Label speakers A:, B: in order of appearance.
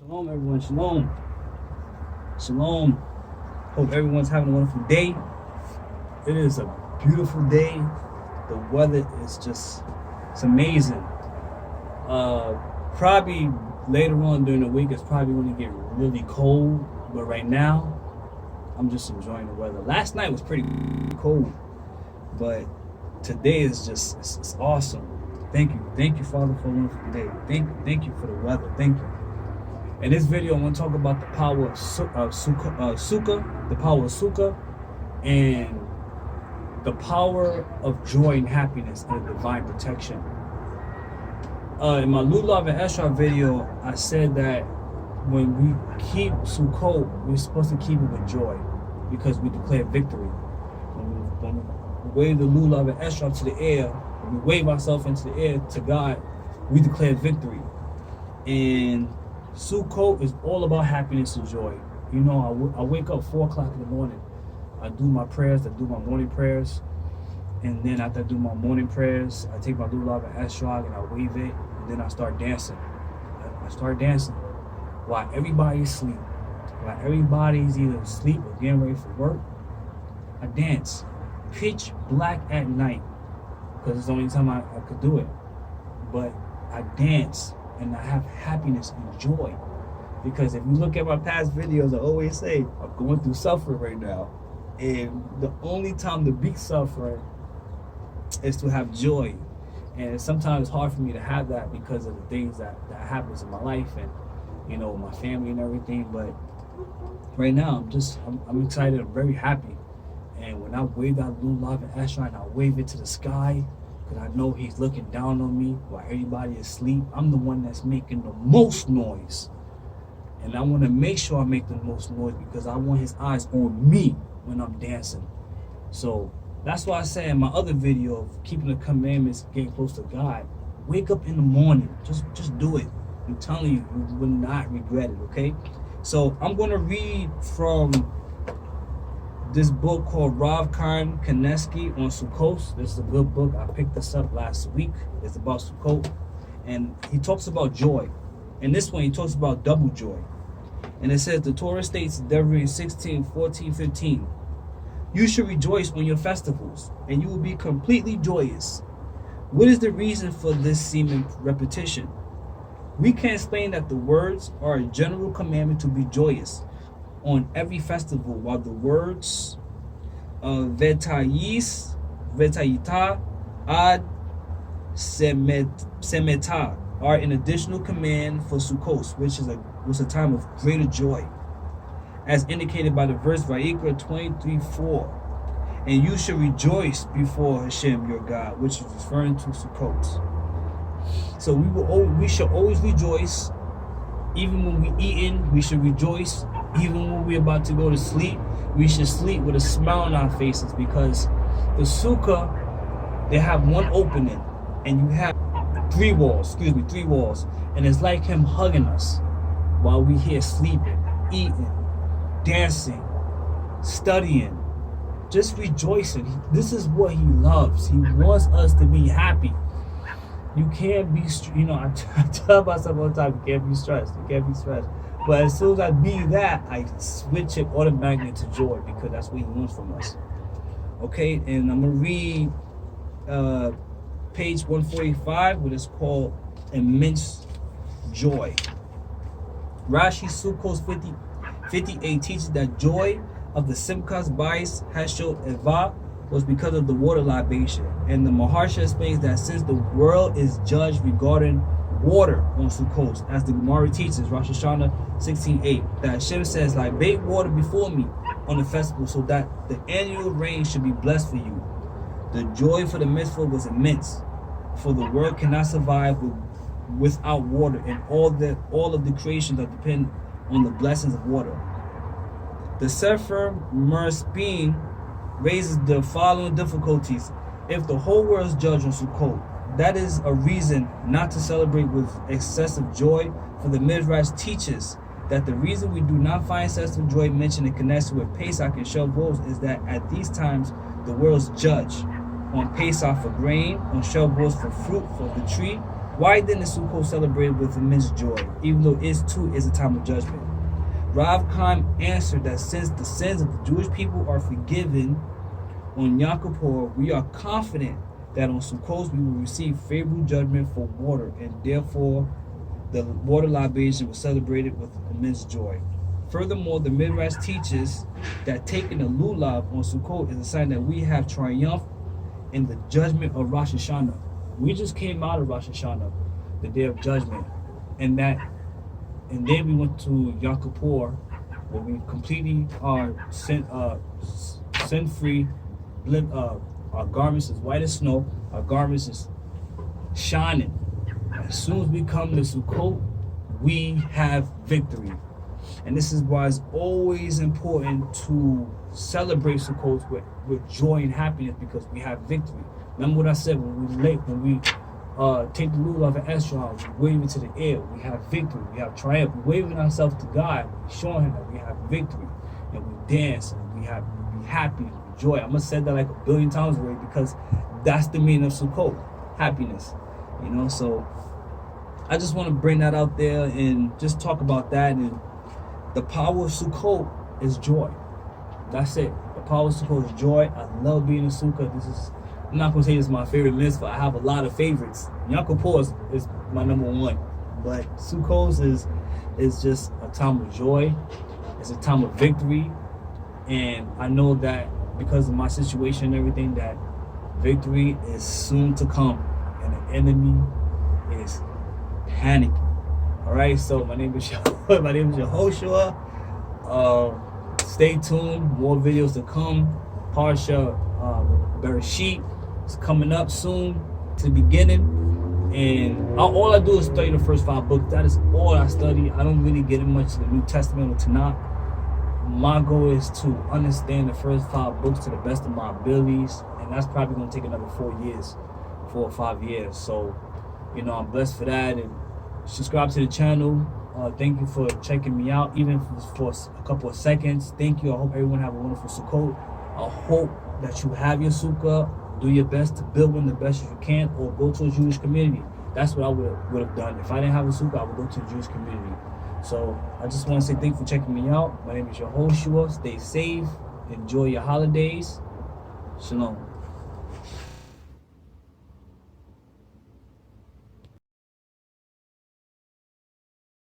A: Shalom, everyone. Shalom. Shalom. Hope everyone's having a wonderful day. It is a beautiful day. The weather is it's amazing. Probably later on during the week, it's probably going to get really cold. But right now, I'm just enjoying the weather. Last night was pretty cold, but today is it's awesome. Thank you, Father, for a wonderful day. Thank you for the weather. Thank you. In this video, I want to talk about the power of sukkah, the power of sukkah, and the power of joy and happiness and divine protection. In my Lulav and Esra video, I said that when we keep Sukkot, we're supposed to keep it with joy because we declare victory. When we wave the Lulav and Esra to the air, when we wave ourselves into the air to God, we declare victory. And Sukkot is all about happiness and joy. You know, I wake up 4 o'clock in the morning. I do my prayers, I do my morning prayers. And then after I do my morning prayers, I take my Lulav and Esrog and I wave it. And then I start dancing. I start dancing while everybody's asleep. While everybody's either asleep or getting ready for work, I dance. Pitch black at night. Because it's the only time I could do it. But I dance. And I have happiness and joy. Because if you look at my past videos, I always say, I'm going through suffering right now. And the only time to beat suffering is to have joy. And sometimes it's hard for me to have that because of the things that happens in my life and, you know, my family and everything. But right now, I'm excited. I'm very happy. And when I wave that Lulav and Esra and I wave it to the sky, I know he's looking down on me while everybody is asleep. I'm the one that's making the most noise. And I want to make sure I make the most noise because I want his eyes on me when I'm dancing. So that's why I say in my other video of keeping the commandments, getting close to God, wake up in the morning. Just do it. I'm telling you, you will not regret it, okay? So I'm going to read from this book called Rav Chaim Kanievsky on Sukkot. This is a good book. I picked this up last week. It's about Sukkot. And he talks about joy. In this one, he talks about double joy. And it says, the Torah states in Deuteronomy 16, 14, 15, you should rejoice on your festivals, and you will be completely joyous. What is the reason for this seeming repetition? We can explain that the words are a general commandment to be joyous on every festival, while the words Vetayis, Vetayita, Ad, Semeta are an additional command for Sukkot, which was a time of greater joy, as indicated by the verse Vayikra 23:4. And you should rejoice before Hashem your God, which is referring to Sukkot. So we should always rejoice. Even when we eating, we should rejoice. Even when we're about to go to sleep, we should sleep with a smile on our faces because the sukkah, they have one opening and you have three walls, and it's like him hugging us while we here sleeping, eating, dancing, studying, just rejoicing. This is what he loves. He wants us to be happy. You can't be, I tell myself all the time, you can't be stressed. But as soon as I be that, I switch it automatically to joy because that's what he wants from us. Okay, and I'm going to read page 145, what is called Immense Joy. Rashi Sukkot 58 teaches that joy of the Simchas Bais Hashel Eva was because of the water libation. And the Maharsha explains that since the world is judged regarding water on Sukkot, as the Gemara teaches, Rosh Hashanah 16:8, that Hashem says, libate water before me on the festival so that the annual rain should be blessed for you. The joy for the mitzvah was immense, for the world cannot survive without water, and all of the creations that depend on the blessings of water. The Sefer Merspin raises the following difficulties. If the whole world is judged on Sukkot, that is a reason not to celebrate with excessive joy, for the Midrash teaches that the reason we do not find excessive joy mentioned in connection with Pesach and Shavuot is that at these times the world's judged. On Pesach for grain, on Shavuot for fruit for the tree, Why then is Sukkot celebrated with immense joy, even though it too is a time of judgment? Rav Chaim answered that since the sins of the Jewish people are forgiven on Yom Kippur, we are confident that on Sukkot we will receive favorable judgment for water, and therefore the water libation was celebrated with immense joy. Furthermore, the Midrash teaches that taking a lulav on Sukkot is a sign that we have triumphed in the judgment of Rosh Hashanah. We just came out of Rosh Hashanah, the day of judgment, and then we went to Yom Kippur, where we completely are sin-free. Our garments is white as snow. Our garments is shining. As soon as we come to Sukkot, we have victory. And this is why it's always important to celebrate Sukkot with joy and happiness, because we have victory. Remember what I said when we take the lulav and Esrog, we wave it to the air. We have victory. We have triumph. We're waving ourselves to God, showing Him that we have victory, and we dance, and we be happy and joy. I must have said that like 1 billion times already, because that's the meaning of Sukkot, happiness. So I just want to bring that out there and just talk about that. And the power of Sukkot is joy. That's it. The power of Sukkot is joy. I love being in Sukkah. I'm not going to say this is my favorite mitzvah. I have a lot of favorites. Yom Kippur is my number one. But Sukkot is just a time of joy. It's a time of victory. And I know that because of my situation and everything, that victory is soon to come. And the enemy is panicking. All right, so my name is Yehoshua. Stay tuned. More videos to come. Parsha Bereshit is coming up soon to the beginning. And all I do is study the first 5 books. That is all I study. I don't really get in much of the New Testament or Tanakh. My goal is to understand the first 5 books to the best of my abilities. And that's probably going to take another 4 or 5 years. So, I'm blessed for that. And subscribe to the channel. Thank you for checking me out, even for a couple of seconds. Thank you. I hope everyone have a wonderful Sukkot. I hope that you have your sukkah. Do your best to build one the best as you can, or go to a Jewish community. That's what I would have done. If I didn't have a sukkah, I would go to a Jewish community. So I just want to say thank you for checking me out. My name is Yehoshua. Stay safe. Enjoy your holidays. Shalom.